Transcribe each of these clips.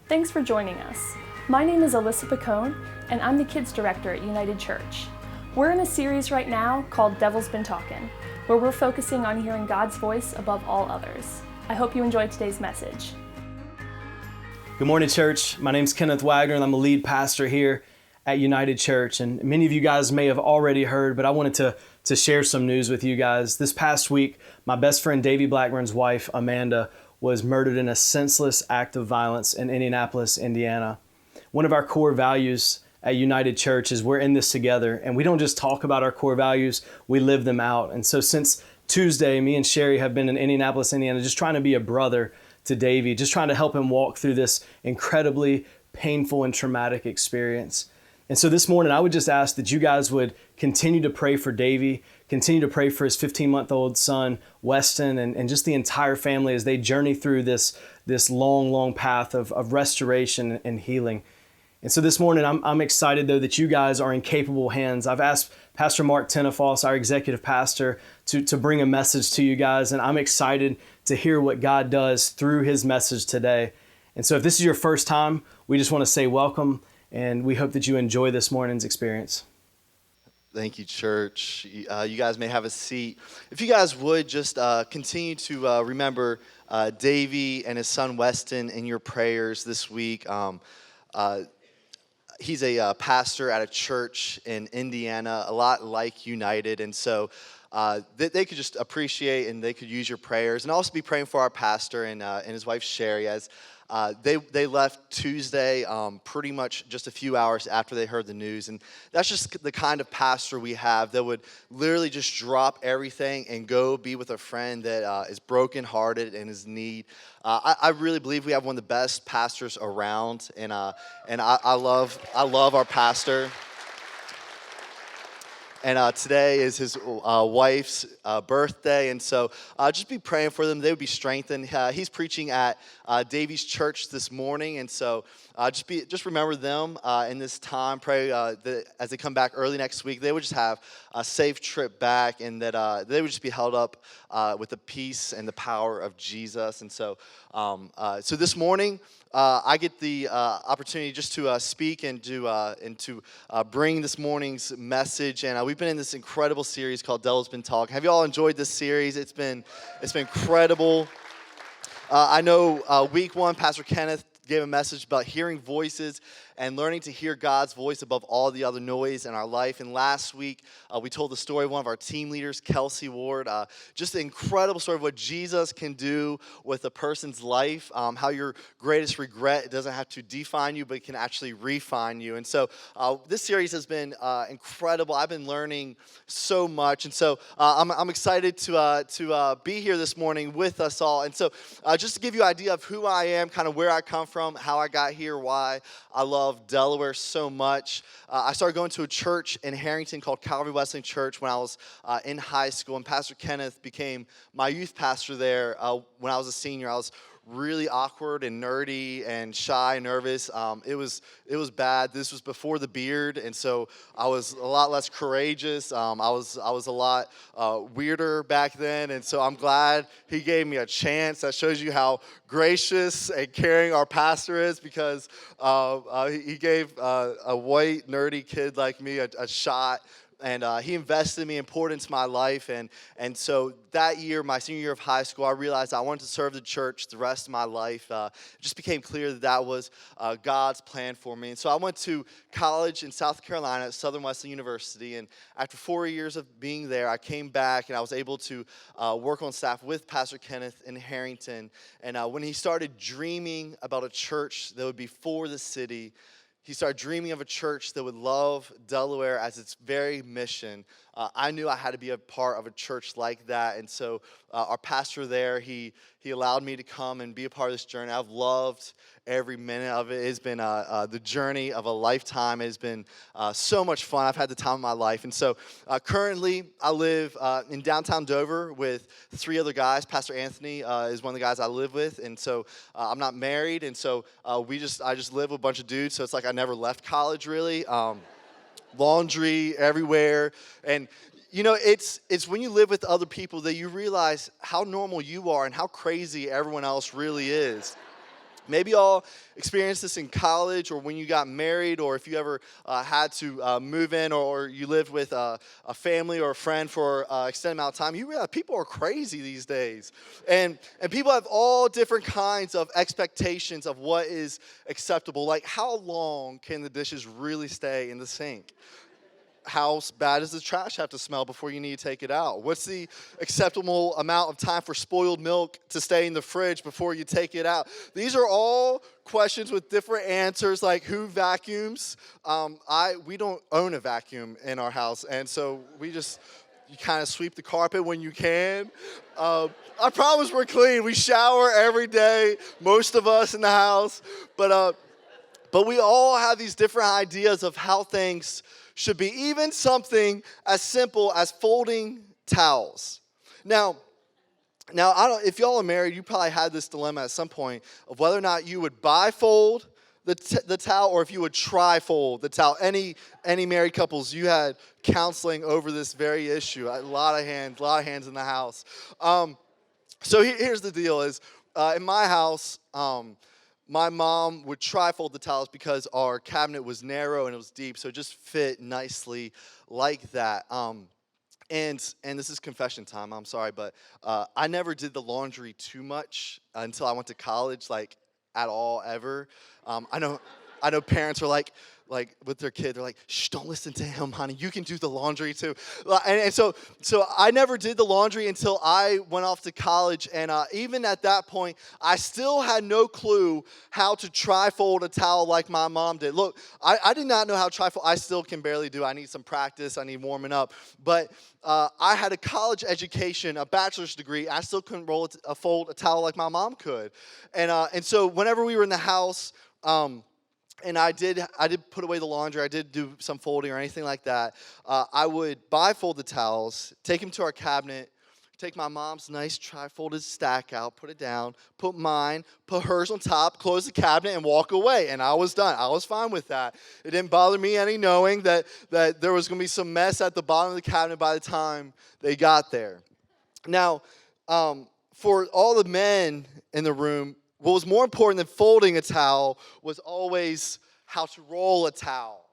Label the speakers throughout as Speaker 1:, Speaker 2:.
Speaker 1: Thanks for joining us. My name is Alyssa Picone, and I'm the Kids Director at United Church. We're in a series right now called Devil's Been Talkin', where we're focusing on hearing God's voice above all others. I hope you enjoyed today's message.
Speaker 2: Good morning, church. My name's Kenneth Wagner, and I'm the lead pastor here at United Church. And many of you guys may have already heard, but I wanted to share some news with you guys. This past week, my best friend Davey Blackburn's wife, Amanda, was murdered in a senseless act of violence in Indianapolis, Indiana. One of our core values at United Church is we're in this together, and we don't just talk about our core values, we live them out. And so since Tuesday, me and Sherry have been in Indianapolis, Indiana, just trying to be a brother to Davey, just trying to help him walk through this incredibly painful and traumatic experience. And so this morning, I would just ask that you guys would continue to pray for Davey, continue to pray for his 15-month-old son, Weston, and just the entire family as they journey through this long path of restoration and healing. And so this morning, I'm excited, though, that you guys are in capable hands. I've asked Pastor Mark Tenefoss, our executive pastor, to bring a message to you guys, and I'm excited to hear what God does through his message today. And so if this is your first time, we just want to say welcome, and we hope that you enjoy this morning's experience.
Speaker 3: Thank you, church. You guys may have a seat. If you guys would just continue to remember Davey and his son Weston in your prayers this week. He's a pastor at a church in Indiana, a lot like United, and so they could just appreciate and they could use your prayers, and also be praying for our pastor and his wife Sherry as they left Tuesday pretty much just a few hours after they heard the news. And that's just the kind of pastor we have that would literally just drop everything and go be with a friend that is brokenhearted and is in need. I really believe we have one of the best pastors around, and I love our pastor. And today is his wife's birthday, and so just be praying for them. They would be strengthened. He's preaching at Davey's church this morning, and so just remember them in this time. Pray that as they come back early next week, they would just have a safe trip back, and that they would just be held up with the peace and the power of Jesus. And so, so this morning, I get the opportunity just to speak and to bring this morning's message. And we've been in this incredible series called Devil's Been Talkin'. Have you all enjoyed this series? It's been incredible. I know week one, Pastor Kenneth gave a message about hearing voices and learning to hear God's voice above all the other noise in our life. And last week, we told the story of one of our team leaders, Kelsey Ward, just an incredible story of what Jesus can do with a person's life, how your greatest regret doesn't have to define you, but it can actually refine you. And so this series has been incredible. I've been learning so much. And so I'm excited to be here this morning with us all. And so just to give you an idea of who I am, kind of where I come from, how I got here, why I love Delaware so much. I started going to a church in Harrington called Calvary Wesleyan Church when I was in high school, and Pastor Kenneth became my youth pastor there when I was a senior. I was really awkward and nerdy and shy and nervous. It was bad. This was before the beard, and so I was a lot less courageous. I was a lot weirder back then, and so I'm glad he gave me a chance. That shows you how gracious and caring our pastor is, because he gave a white nerdy kid like me a shot. And he invested in me and poured into my life. And so that year, my senior year of high school, I realized I wanted to serve the church the rest of my life. It just became clear that was God's plan for me. And so I went to college in South Carolina at Southern Wesleyan University. And after 4 years of being there, I came back and I was able to work on staff with Pastor Kenneth in Harrington. And when he started dreaming about a church that would be for the city, he started dreaming of a church that would love Delaware as its very mission. I knew I had to be a part of a church like that. And so our pastor there, he allowed me to come and be a part of this journey. I've loved every minute of it. It's been the journey of a lifetime. It's been so much fun. I've had the time of my life. And so currently I live in downtown Dover with 3 other guys. Pastor Anthony is one of the guys I live with. And so I'm not married. And so I just live with a bunch of dudes. So it's like I never left college really. Laundry everywhere. And you know, it's when you live with other people that you realize how normal you are and how crazy everyone else really is. Maybe y'all experienced this in college or when you got married, or if you ever had to move in, or you lived with a family or a friend for an extended amount of time. You realize people are crazy these days. And people have all different kinds of expectations of what is acceptable. Like, how long can the dishes really stay in the sink? How bad does the trash have to smell before you need to take it out? What's the acceptable amount of time for spoiled milk to stay in the fridge before you take it out? These are all questions with different answers, like who vacuums? We don't own a vacuum in our house, and so you kind of sweep the carpet when you can. I promise we're clean. We shower every day, most of us in the house, but we all have these different ideas of how things should be, even something as simple as folding towels. Now, if y'all are married, you probably had this dilemma at some point of whether or not you would bifold the towel or if you would tri-fold the towel. Any married couples, you had counseling over this very issue. A lot of hands in the house. So here's the deal: is in my house. My mom would tri-fold the towels because our cabinet was narrow and it was deep, so it just fit nicely like that. And this is confession time, I'm sorry, but I never did the laundry too much until I went to college, like at all, ever. I know parents are like with their kid, they're like, shh, don't listen to him, honey. You can do the laundry too. And so I never did the laundry until I went off to college. And even at that point, I still had no clue how to tri-fold a towel like my mom did. Look, I did not know how to tri-fold. I still can barely do. I need some practice. I need warming up. But I had a college education, a bachelor's degree. I still couldn't fold a towel like my mom could. And so whenever we were in the house, and I did put away the laundry. I did do some folding or anything like that. I would bifold the towels, take them to our cabinet, take my mom's nice tri-folded stack out, put it down, put mine, put hers on top, close the cabinet, and walk away. And I was done. I was fine with that. It didn't bother me any knowing that there was going to be some mess at the bottom of the cabinet by the time they got there. Now, for all the men in the room, what was more important than folding a towel was always how to roll a towel.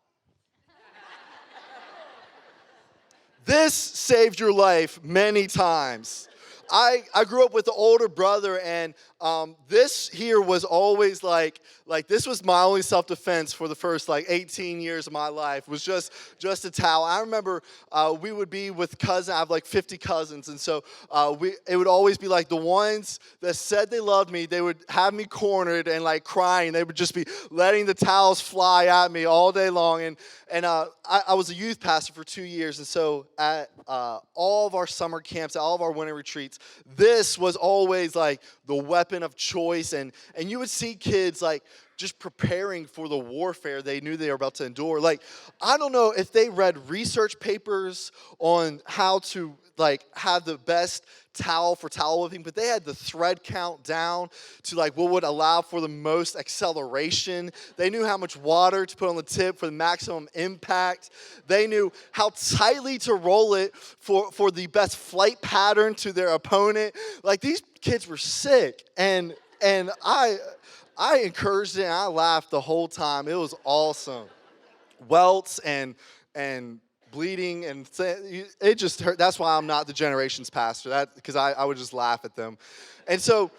Speaker 3: This saved your life many times. I grew up with an older brother, and this here was always like this was my only self-defense for the first 18 years of my life, was just a towel. I remember we would be with cousins. I have 50 cousins, and so it would always be the ones that said they loved me, they would have me cornered and crying. They would just be letting the towels fly at me all day long. And I was a youth pastor for 2 years, and so at all of our summer camps, at all of our winter retreats, this was always the weapon of choice, and you would see kids just preparing for the warfare they knew they were about to endure. I don't know if they read research papers on how to have the best towel for towel whipping, but they had the thread count down to what would allow for the most acceleration. They knew how much water to put on the tip for the maximum impact. They knew how tightly to roll it for the best flight pattern to their opponent. These kids were sick, and I encouraged it, and I laughed the whole time. It was awesome. Welts and bleeding, and it just hurt. That's why I'm not the generations pastor, because I would just laugh at them. And so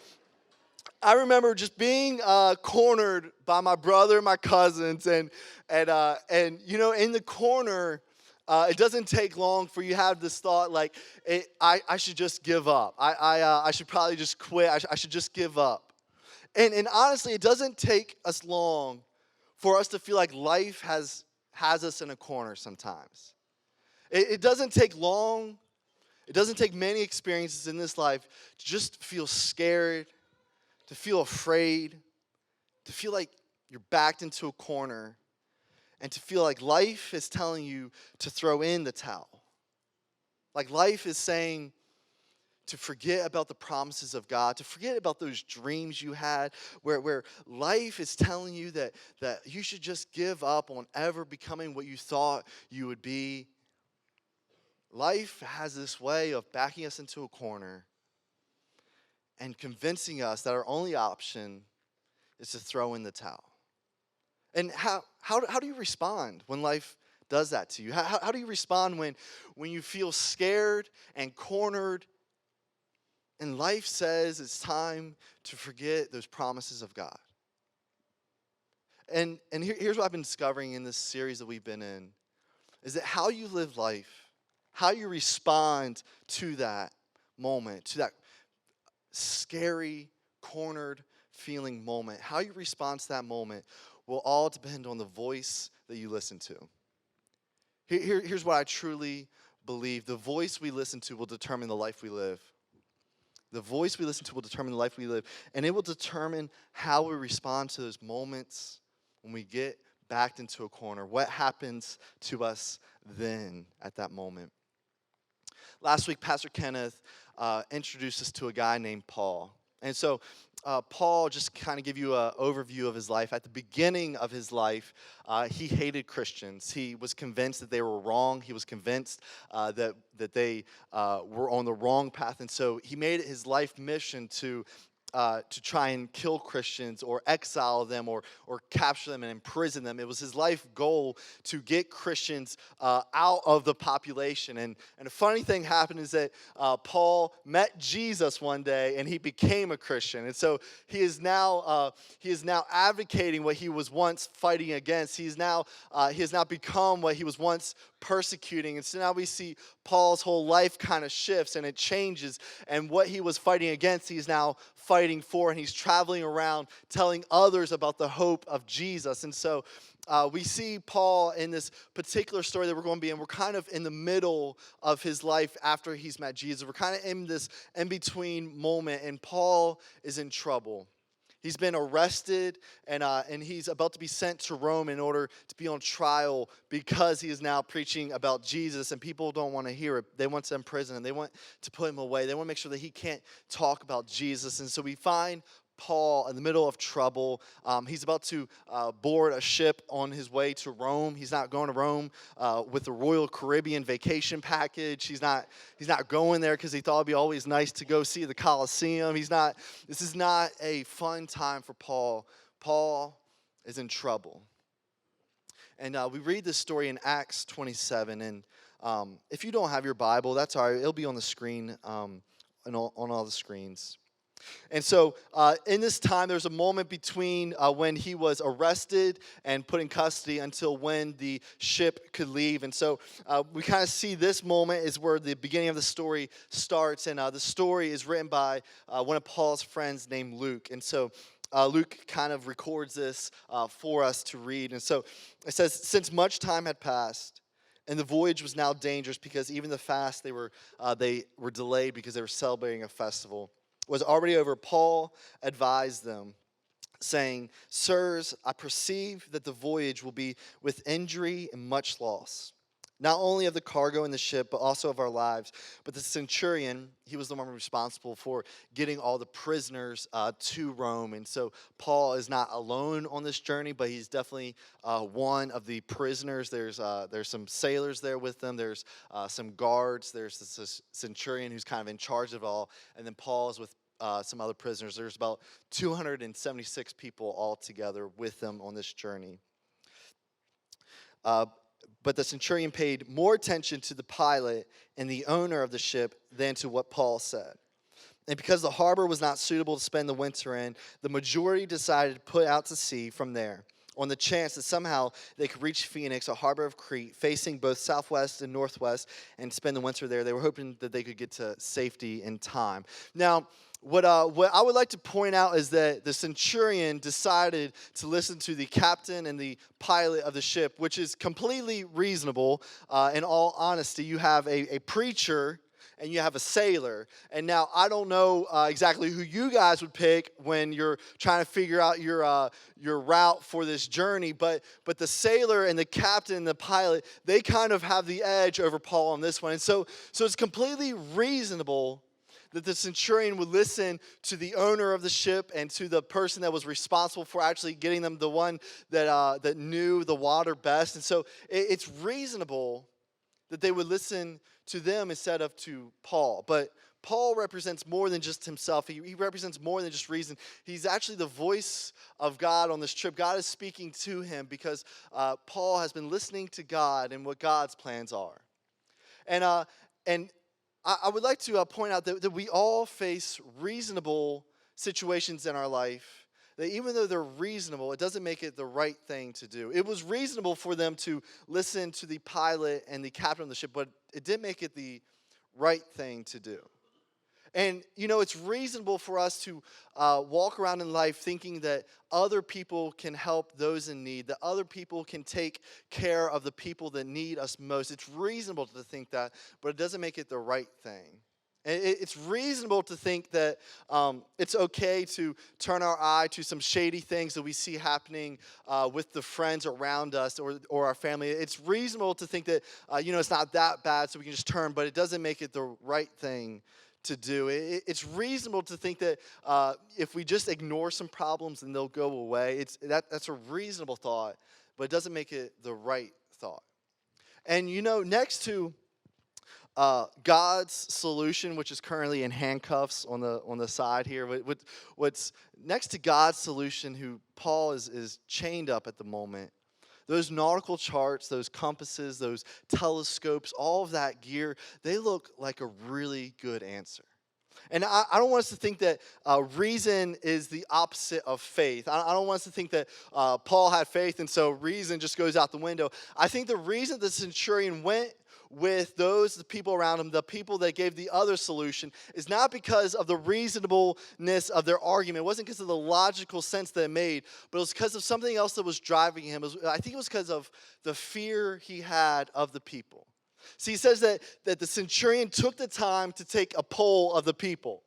Speaker 3: I remember just being cornered by my brother and my cousins, and in the corner, it doesn't take long for you to have this thought I should just give up. I should probably just quit. I should just give up. And honestly, it doesn't take us long for us to feel like life has us in a corner sometimes. It doesn't take long. It doesn't take many experiences in this life to just feel scared, to feel afraid, to feel like you're backed into a corner, and to feel like life is telling you to throw in the towel. Life is saying to forget about the promises of God, to forget about those dreams you had, where life is telling you that you should just give up on ever becoming what you thought you would be. Life has this way of backing us into a corner and convincing us that our only option is to throw in the towel. And how do you respond when life does that to you? How do you respond when you feel scared and cornered and life says it's time to forget those promises of God? And here's what I've been discovering in this series that we've been in, is that how you live life, how you respond to that moment, to that scary, cornered feeling moment, how you respond to that moment will all depend on the voice that you listen to. Here's what I truly believe. The voice we listen to will determine the life we live. The voice we listen to will determine the life we live, and it will determine how we respond to those moments when we get backed into a corner. What happens to us then at that moment? Last week, Pastor Kenneth introduced us to a guy named Paul. And so Paul, just kind of give you an overview of his life. At the beginning of his life, he hated Christians. He was convinced that they were wrong. He was convinced that they were on the wrong path. And so he made it his life mission to try and kill Christians or exile them or capture them and imprison them. It was his life goal to get Christians out of the population. And a funny thing happened is that Paul met Jesus one day and he became a Christian. And so he is now advocating what he was once fighting against. He has now become what he was once persecuting. And so now we see Paul's whole life kind of shifts and it changes. And what he was fighting against, he's now fighting for, and he's traveling around telling others about the hope of Jesus. And so we see Paul in this particular story that we're going to be in. We're kind of in the middle of his life after he's met Jesus. We're kind of in this in-between moment, and Paul is in trouble. He's been arrested, and he's about to be sent to Rome in order to be on trial because he is now preaching about Jesus, and people don't want to hear it. They want to imprison him. They want to put him away. They want to make sure that he can't talk about Jesus. And so we find Paul in the middle of trouble. He's about to board a ship on his way to Rome. He's not going to Rome with the Royal Caribbean vacation package. He's not going there because he thought it'd be always nice to go see the Colosseum. This is not a fun time for Paul. Paul is in trouble. And we read this story in Acts 27. And if you don't have your Bible, that's all right. It'll be on the screen, on all the screens. And so in this time, there's a moment between when he was arrested and put in custody until when the ship could leave. And so we kind of see this moment is where the beginning of the story starts. And the story is written by one of Paul's friends named Luke. And so Luke kind of records this for us to read. And so it says, since much time had passed, and the voyage was now dangerous because even the fast they were delayed because they were celebrating a festival, was already over, Paul advised them, saying, sirs, I perceive that the voyage will be with injury and much loss, not only of the cargo in the ship, but also of our lives. But the centurion, he was the one responsible for getting all the prisoners to Rome. And so Paul is not alone on this journey, but he's definitely one of the prisoners. There's some sailors there with them. There's some guards. There's this centurion who's kind of in charge of it all. And then Paul is with some other prisoners. There's about 276 people all together with them on this journey. But the centurion paid more attention to the pilot and the owner of the ship than to what Paul said. And because the harbor was not suitable to spend the winter in, the majority decided to put out to sea from there on the chance that somehow they could reach Phoenix, a harbor of Crete, facing both southwest and northwest, and spend the winter there. They were hoping that they could get to safety in time. Now, what I would like to point out is that the centurion decided to listen to the captain and the pilot of the ship, which is completely reasonable. In all honesty, you have a preacher and you have a sailor. And now I don't know exactly who you guys would pick when you're trying to figure out your route for this journey, but the sailor and the captain and the pilot, they kind of have the edge over Paul on this one. And so it's completely reasonable that the centurion would listen to the owner of the ship and to the person that was responsible for actually getting them, the one that knew the water best. And so it's reasonable that they would listen to them instead of to Paul. But Paul represents more than just himself. He represents more than just reason. He's actually the voice of God on this trip. God is speaking to him because Paul has been listening to God and what God's plans are. And I would like to point out that we all face reasonable situations in our life, that even though they're reasonable, it doesn't make it the right thing to do. It was reasonable for them to listen to the pilot and the captain of the ship, but it didn't make it the right thing to do. And, it's reasonable for us to walk around in life thinking that other people can help those in need, that other people can take care of the people that need us most. It's reasonable to think that, but it doesn't make it the right thing. It's reasonable to think that it's okay to turn our eye to some shady things that we see happening with the friends around us or our family. It's reasonable to think that, it's not that bad, so we can just turn, but it doesn't make it the right thing to do. It's reasonable to think that if we just ignore some problems, then they'll go away. That's a reasonable thought, but it doesn't make it the right thought. And, next to God's solution, which is currently in handcuffs on the side here. What's next to God's solution, who Paul is chained up at the moment, those nautical charts, those compasses, those telescopes, all of that gear, they look like a really good answer. And I don't want us to think that reason is the opposite of faith. I don't want us to think that Paul had faith and so reason just goes out the window. I think the reason the centurion went with the people around him, the people that gave the other solution, is not because of the reasonableness of their argument. It wasn't because of the logical sense that it made, but it was because of something else that was driving him. I think it was because of the fear he had of the people. See, he says that the centurion took the time to take a poll of the people.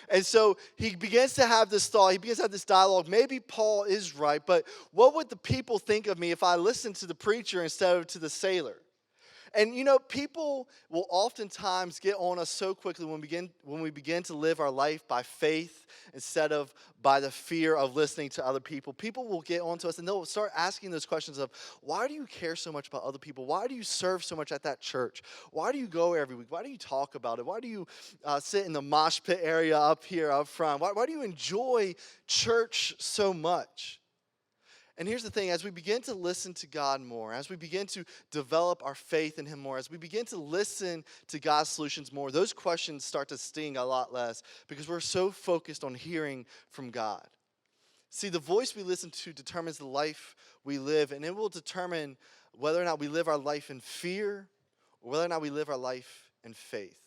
Speaker 3: And so he begins to have this thought, he begins to have this dialogue. Maybe Paul is right, but what would the people think of me if I listened to the preacher instead of to the sailor? And people will oftentimes get on us so quickly when we begin to live our life by faith instead of by the fear of listening to other people. People will get onto us and they'll start asking those questions of, why do you care so much about other people? Why do you serve so much at that church? Why do you go every week? Why do you talk about it? Why do you sit in the mosh pit area up here up front? Why do you enjoy church so much? And here's the thing, as we begin to listen to God more, as we begin to develop our faith in Him more, as we begin to listen to God's solutions more, those questions start to sting a lot less because we're so focused on hearing from God. See, the voice we listen to determines the life we live, and it will determine whether or not we live our life in fear or whether or not we live our life in faith.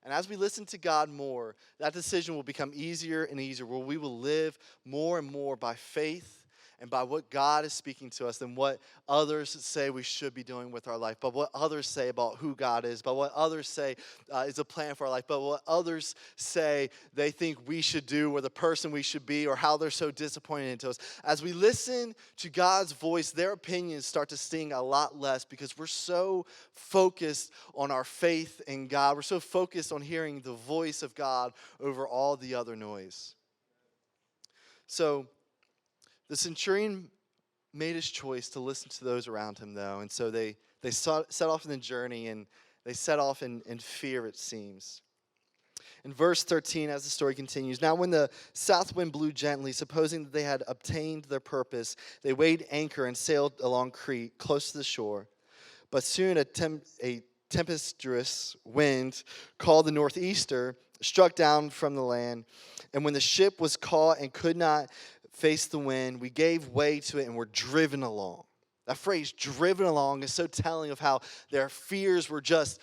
Speaker 3: And as we listen to God more, that decision will become easier and easier, where we will live more and more by faith and by what God is speaking to us than what others say we should be doing with our life, but what others say about who God is, but what others say is a plan for our life, but what others say they think we should do or the person we should be or how they're so disappointed into us. As we listen to God's voice, their opinions start to sting a lot less because we're so focused on our faith in God. We're so focused on hearing the voice of God over all the other noise. So, the centurion made his choice to listen to those around him, though, and so they set off on the journey, and they set off in fear, it seems. In verse 13, as the story continues, now when the south wind blew gently, supposing that they had obtained their purpose, they weighed anchor and sailed along Crete, close to the shore. But soon a tempestuous wind, called the northeaster, struck down from the land, and when the ship was caught and could not face the wind, we gave way to it and were driven along. That phrase, driven along, is so telling of how their fears were just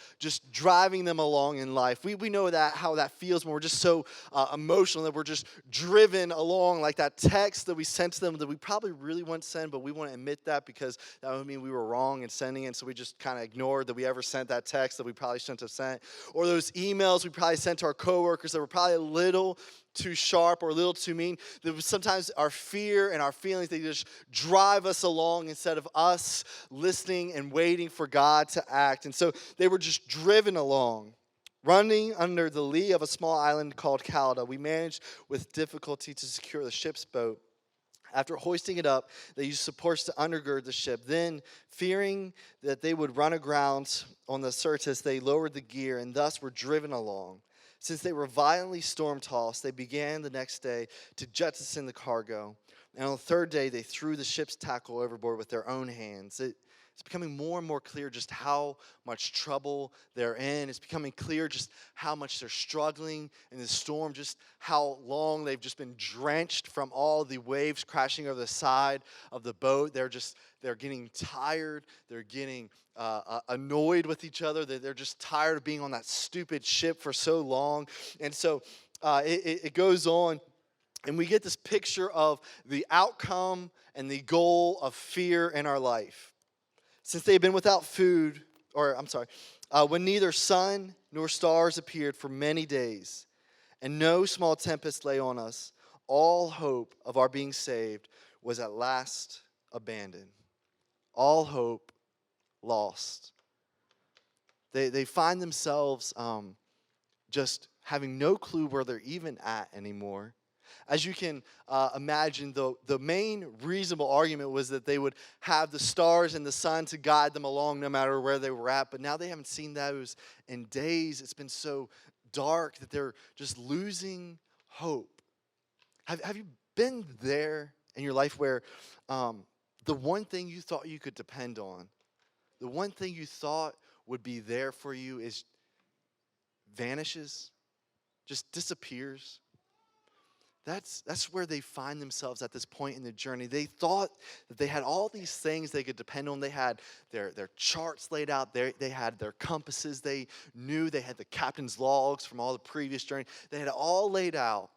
Speaker 3: driving them along in life. We know how that feels when we're just so emotional, that we're just driven along, like that text that we sent to them that we probably really wouldn't send, but we want to admit that because that would mean we were wrong in sending it, so we just kind of ignored that we ever sent that text that we probably shouldn't have sent. Or those emails we probably sent to our coworkers that were probably a little too sharp or a little too mean. That sometimes our fear and our feelings, they just drive us along instead of us listening and waiting for God to act. And so they were just driven along. Running under the lee of a small island called Calda, we managed with difficulty to secure the ship's boat. After hoisting it up, they used supports to undergird the ship. Then, fearing that they would run aground on the Syrtis, they lowered the gear and thus were driven along. Since they were violently storm-tossed, they began the next day to jettison the cargo. And on the third day, they threw the ship's tackle overboard with their own hands. It's becoming more and more clear just how much trouble they're in. It's becoming clear just how much they're struggling in the storm, just how long they've just been drenched from all the waves crashing over the side of the boat. They're getting tired. They're getting annoyed with each other. They're just tired of being on that stupid ship for so long. And so it goes on. And we get this picture of the outcome and the goal of fear in our life. Since they had been without food, when neither sun nor stars appeared for many days, and no small tempest lay on us, all hope of our being saved was at last abandoned. All hope lost. They find themselves just having no clue where they're even at anymore. As you can imagine, the main reasonable argument was that they would have the stars and the sun to guide them along no matter where they were at. But now they haven't seen those in days. It's been so dark that they're just losing hope. Have you been there in your life where the one thing you thought you could depend on, the one thing you thought would be there for you is vanishes, just disappears? That's where they find themselves at this point in the journey. They thought that they had all these things they could depend on. They had their charts laid out. They had their compasses. They knew they had the captain's logs from all the previous journey. They had it all laid out.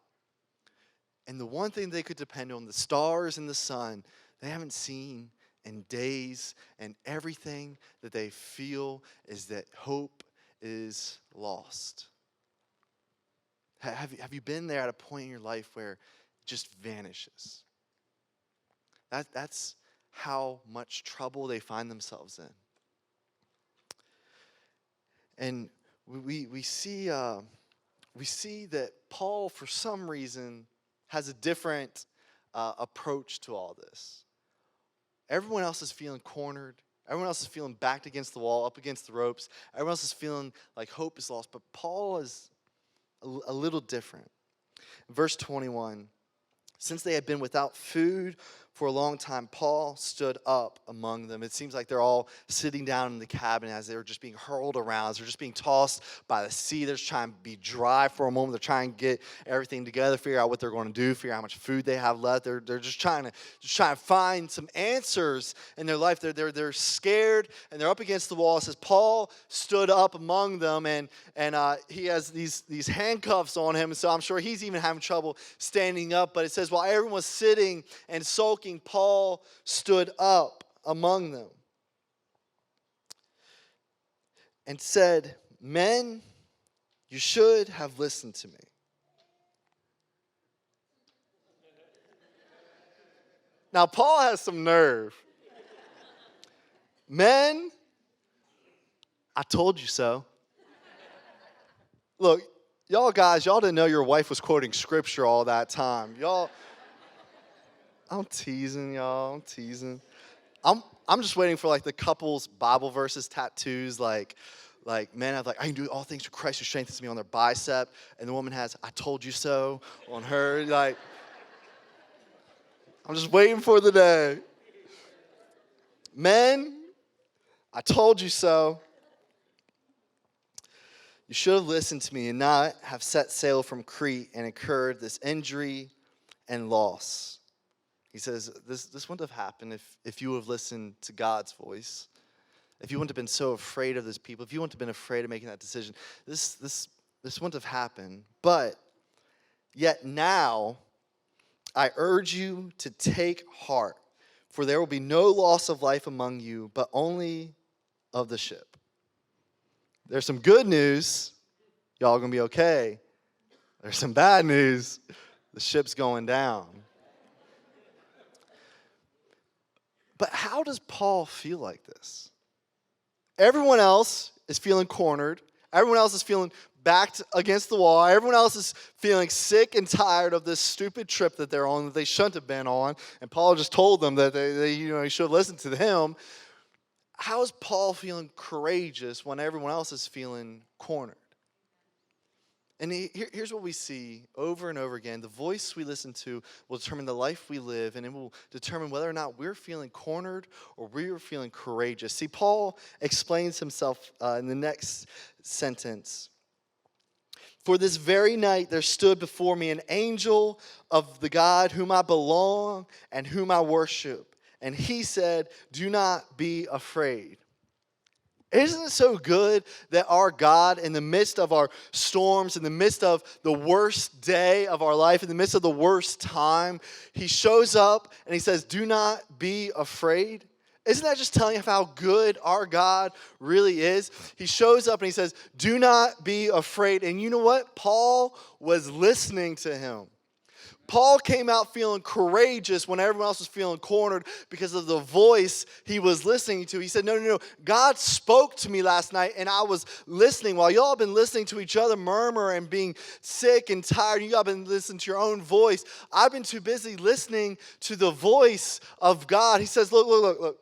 Speaker 3: And the one thing they could depend on, the stars and the sun, they haven't seen in days. And everything that they feel is that hope is lost. Have you been there at a point in your life where it just vanishes? That's how much trouble they find themselves in. And we see that Paul, for some reason, has a different approach to all this. Everyone else is feeling cornered. Everyone else is feeling backed against the wall, up against the ropes. Everyone else is feeling like hope is lost. But Paul is a little different. Verse 21, since they had been without food for a long time, Paul stood up among them. It seems like they're all sitting down in the cabin as they're just being hurled around, as they're just being tossed by the sea. They're just trying to be dry for a moment. They're trying to get everything together, figure out what they're going to do, figure out how much food they have left. They're just trying to find some answers in their life. They're scared and they're up against the wall. It says Paul stood up among them, and he has these handcuffs on him, and so I'm sure he's even having trouble standing up. But it says while everyone was sitting and sulking, Paul stood up among them and said, "Men, you should have listened to me." Now, Paul has some nerve. Men, I told you so. Look, y'all guys, y'all didn't know your wife was quoting scripture all that time. I'm teasing y'all. I'm teasing. I'm just waiting for like the couple's Bible verses tattoos, like men have I can do all things through Christ who strengthens me on their bicep, and the woman has "I told you so" on her. I'm just waiting for the day. Men, I told you so. You should have listened to me and not have set sail from Crete and incurred this injury and loss. He says, this wouldn't have happened if you would have listened to God's voice. If you wouldn't have been so afraid of those people, if you wouldn't have been afraid of making that decision, this wouldn't have happened. But yet now, I urge you to take heart, for there will be no loss of life among you, but only of the ship. There's some good news. Y'all are going to be okay. There's some bad news. The ship's going down. But how does Paul feel like this? Everyone else is feeling cornered. Everyone else is feeling backed against the wall. Everyone else is feeling sick and tired of this stupid trip that they're on that they shouldn't have been on. And Paul just told them that they should have listened to him. How is Paul feeling courageous when everyone else is feeling cornered? And here's what we see over and over again. The voice we listen to will determine the life we live, and it will determine whether or not we're feeling cornered or we're feeling courageous. See, Paul explains himself in the next sentence. For this very night there stood before me an angel of the God whom I belong and whom I worship. And he said, do not be afraid. Isn't it so good that our God, in the midst of our storms, in the midst of the worst day of our life, in the midst of the worst time, he shows up and he says, do not be afraid? Isn't that just telling you how good our God really is? He shows up and he says, do not be afraid. And you know what? Paul was listening to him. Paul came out feeling courageous when everyone else was feeling cornered because of the voice he was listening to. He said, no. God spoke to me last night and I was listening. While y'all have been listening to each other murmur and being sick and tired, you all have been listening to your own voice. I've been too busy listening to the voice of God. He says, look.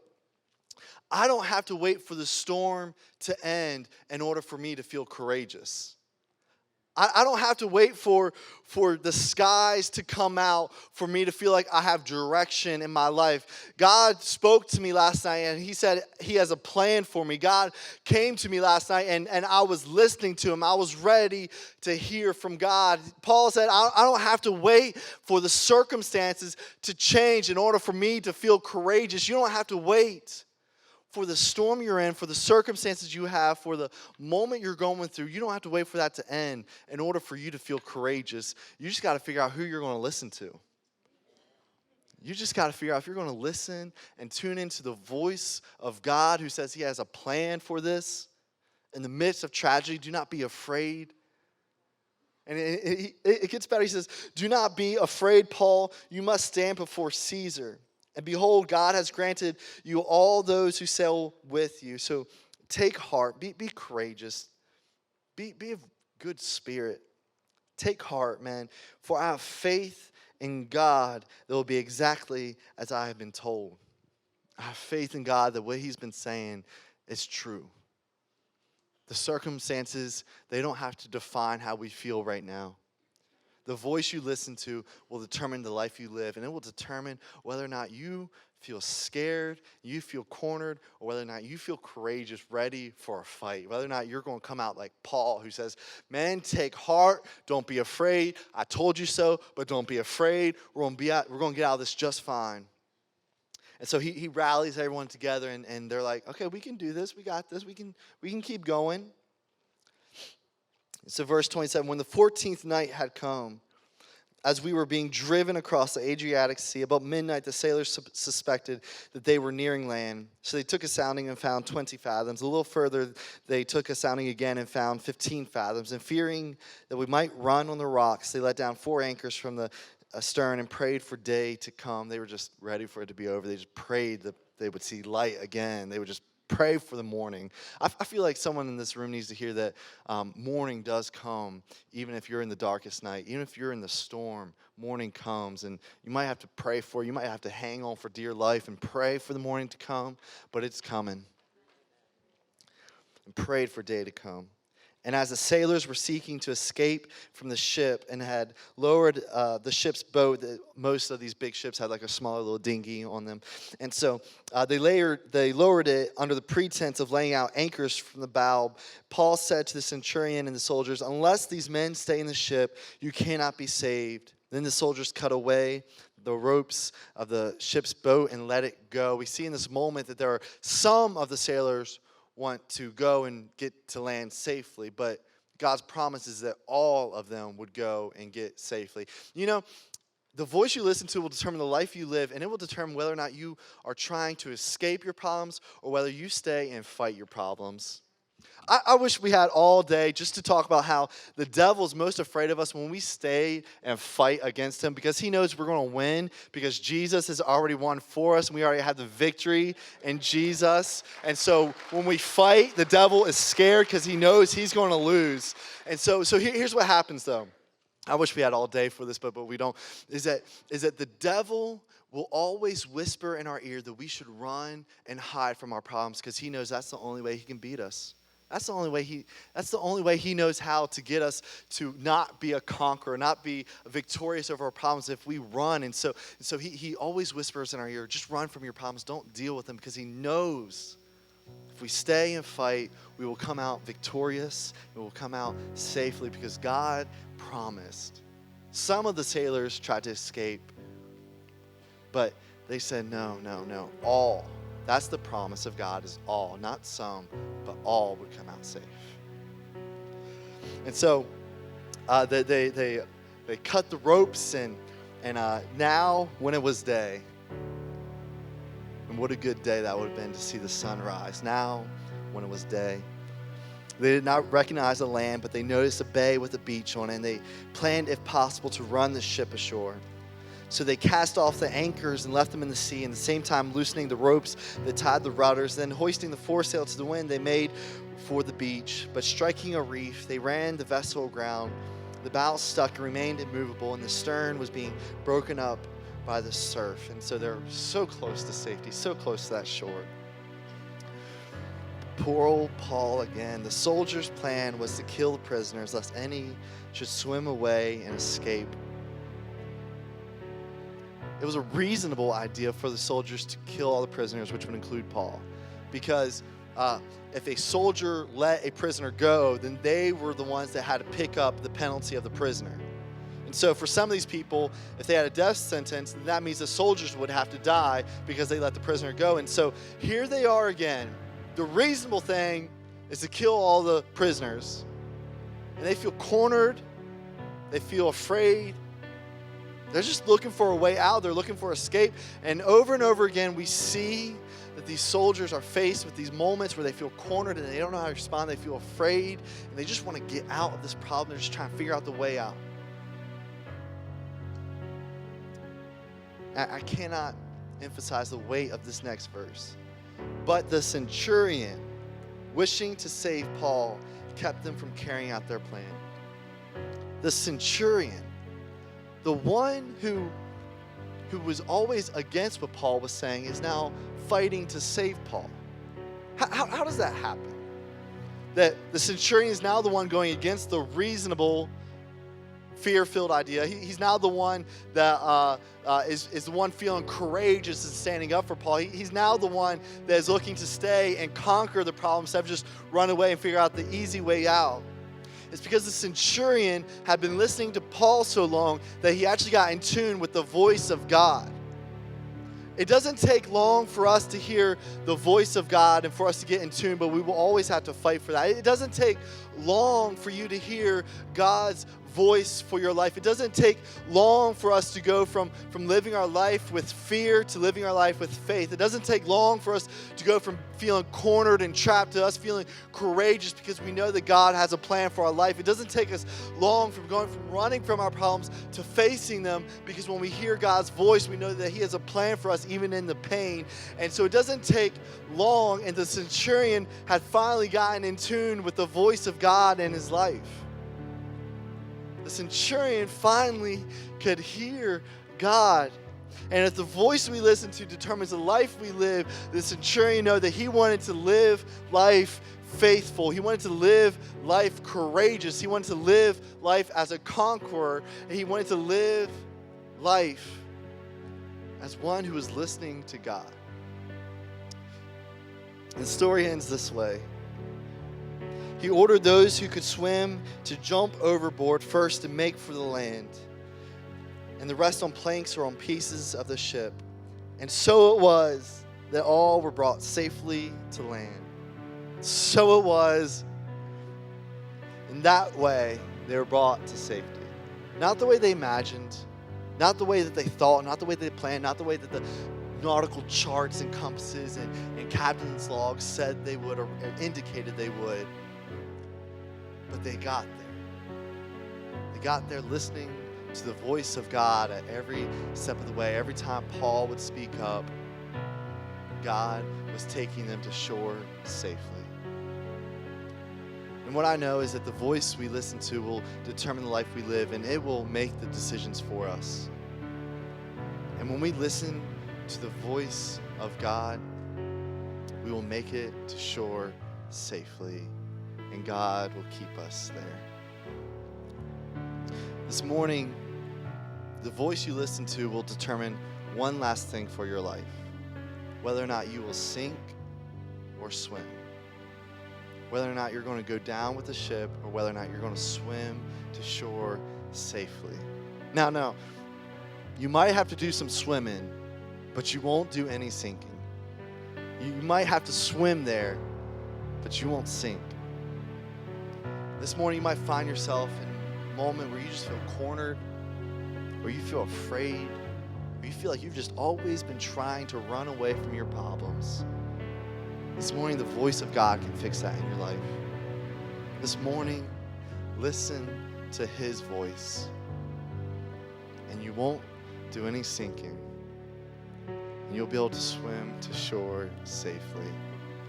Speaker 3: I don't have to wait for the storm to end in order for me to feel courageous. I don't have to wait for the skies to come out for me to feel like I have direction in my life. God spoke to me last night and he said he has a plan for me. God came to me last night and I was listening to him. I was ready to hear from God. Paul said, I don't have to wait for the circumstances to change in order for me to feel courageous. You don't have to wait for the storm you're in, for the circumstances you have, for the moment you're going through. You don't have to wait for that to end in order for you to feel courageous. You just got to figure out who you're going to listen to. You just got to figure out if you're going to listen and tune into the voice of God who says he has a plan for this. In the midst of tragedy, do not be afraid. And it gets better. He says, do not be afraid, Paul. You must stand before Caesar. And behold, God has granted you all those who sail with you. So take heart, be courageous, be of good spirit. Take heart, man, for I have faith in God that will be exactly as I have been told. I have faith in God that what he's been saying is true. The circumstances, they don't have to define how we feel right now. The voice you listen to will determine the life you live, and it will determine whether or not you feel scared, you feel cornered, or whether or not you feel courageous, ready for a fight. Whether or not you're going to come out like Paul, who says, man, take heart, don't be afraid. I told you so, but don't be afraid. We're going to get out of this just fine. And so he rallies everyone together, and they're like, okay, we can do this. We got this. We can keep going. So verse 27, when the 14th night had come, as we were being driven across the Adriatic Sea, about midnight the sailors suspected that they were nearing land. So they took a sounding and found 20 fathoms. A little further, they took a sounding again and found 15 fathoms. And fearing that we might run on the rocks, they let down 4 anchors from the stern and prayed for day to come. They were just ready for it to be over. They just prayed that they would see light again. They would just pray for the morning. I feel like someone in this room needs to hear that morning does come, even if you're in the darkest night, even if you're in the storm, morning comes, and you might have to pray for it. You might have to hang on for dear life and pray for the morning to come, but it's coming. And prayed for day to come. And as the sailors were seeking to escape from the ship and had lowered the ship's boat, most of these big ships had like a smaller little dinghy on them. And so they lowered it under the pretense of laying out anchors from the bow. Paul said to the centurion and the soldiers, unless these men stay in the ship, you cannot be saved. Then the soldiers cut away the ropes of the ship's boat and let it go. We see in this moment that there are some of the sailors want to go and get to land safely, but God's promise is that all of them would go and get safely. You know, the voice you listen to will determine the life you live, and it will determine whether or not you are trying to escape your problems or whether you stay and fight your problems. I wish we had all day just to talk about how the devil's most afraid of us when we stay and fight against him, because he knows we're going to win, because Jesus has already won for us and we already have the victory in Jesus. And so when we fight, the devil is scared because he knows he's going to lose. And so here's what happens though. I wish we had all day for this, but we don't. Is that the devil will always whisper in our ear that we should run and hide from our problems because he knows that's the only way he can beat us. That's the only way he knows how to get us to not be a conqueror, not be victorious over our problems if we run. And so he always whispers in our ear, just run from your problems. Don't deal with them, because he knows if we stay and fight, we will come out victorious. We will come out safely, because God promised. Some of the sailors tried to escape, but they said, no, all. That's the promise of God, is all, not some, but all would come out safe. And so they cut the ropes, and now when it was day, and what a good day that would have been to see the sun rise. Now when it was day, they did not recognize the land, but they noticed a bay with a beach on it, and they planned, if possible, to run the ship ashore. So they cast off the anchors and left them in the sea, and at the same time loosening the ropes that tied the rudders. Then hoisting the foresail to the wind, they made for the beach. But striking a reef, they ran the vessel aground. The bow stuck and remained immovable, and the stern was being broken up by the surf. And so they're so close to safety, so close to that shore. Poor old Paul again. The soldiers' plan was to kill the prisoners, lest any should swim away and escape. It was a reasonable idea for the soldiers to kill all the prisoners, which would include Paul. Because if a soldier let a prisoner go, then they were the ones that had to pick up the penalty of the prisoner. And so for some of these people, if they had a death sentence, then that means the soldiers would have to die because they let the prisoner go. And so here they are again. The reasonable thing is to kill all the prisoners. And they feel cornered. They feel afraid. They're just looking for a way out. They're looking for escape. And over again, we see that these soldiers are faced with these moments where they feel cornered and they don't know how to respond. They feel afraid, and they just want to get out of this problem. They're just trying to figure out the way out. I cannot emphasize the weight of this next verse. But the centurion, wishing to save Paul, kept them from carrying out their plan. The centurion, the one who was always against what Paul was saying, is now fighting to save Paul. How does that happen? That the centurion is now the one going against the reasonable, fear-filled idea. He's now the one that is the one feeling courageous and standing up for Paul. He's now the one that is looking to stay and conquer the problem instead of just run away and figure out the easy way out. It's because the centurion had been listening to Paul so long that he actually got in tune with the voice of God. It doesn't take long for us to hear the voice of God and for us to get in tune, but we will always have to fight for that. It doesn't take long for you to hear God's voice for your life. It doesn't take long for us to go from living our life with fear to living our life with faith. It doesn't take long for us to go from feeling cornered and trapped to us feeling courageous because we know that God has a plan for our life. It doesn't take us long from going from running from our problems to facing them, because when we hear God's voice, we know that He has a plan for us even in the pain. And so it doesn't take long, and the centurion had finally gotten in tune with the voice of God in his life. The centurion finally could hear God. And if the voice we listen to determines the life we live, the centurion knew that he wanted to live life faithful. He wanted to live life courageous. He wanted to live life as a conqueror. And he wanted to live life as one who was listening to God. And the story ends this way. He ordered those who could swim to jump overboard first and make for the land, and the rest on planks or on pieces of the ship. And so it was that all were brought safely to land. So it was. In that way, they were brought to safety. Not the way they imagined, not the way that they thought, not the way they planned, not the way that the nautical charts and compasses and captain's logs said they would or indicated they would. But they got there. They got there listening to the voice of God at every step of the way. Every time Paul would speak up, God was taking them to shore safely. And what I know is that the voice we listen to will determine the life we live, and it will make the decisions for us. And when we listen to the voice of God, we will make it to shore safely. and God will keep us there. This morning, the voice you listen to will determine one last thing for your life, whether or not you will sink or swim, whether or not you're going to go down with the ship or whether or not you're going to swim to shore safely. Now, you might have to do some swimming, but you won't do any sinking. You might have to swim there, but you won't sink. This morning you might find yourself in a moment where you just feel cornered, or you feel afraid, or you feel like you've just always been trying to run away from your problems. This morning the voice of God can fix that in your life. This morning, listen to His voice, and you won't do any sinking. And you'll be able to swim to shore safely.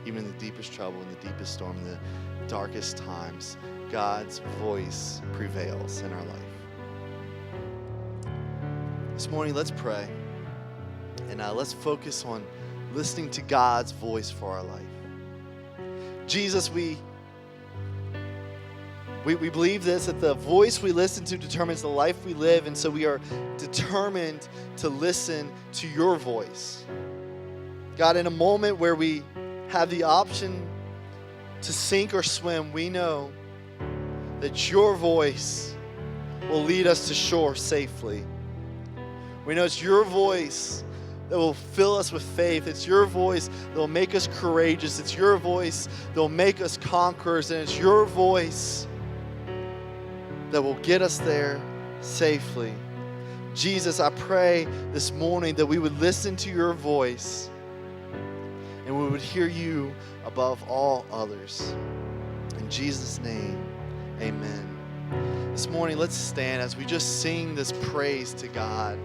Speaker 3: Even in the deepest trouble, in the deepest storm, in the darkest times, God's voice prevails in our life. This morning, let's pray. And let's focus on listening to God's voice for our life. Jesus, we believe this, that the voice we listen to determines the life we live, and so we are determined to listen to your voice. God, in a moment where we have the option to sink or swim, we know that your voice will lead us to shore safely. We know it's your voice that will fill us with faith. It's your voice that will make us courageous. It's your voice that will make us conquerors, and it's your voice that will get us there safely. Jesus, I pray this morning that we would listen to your voice and we would hear you above all others. In Jesus' name, amen. This morning, let's stand as we just sing this praise to God.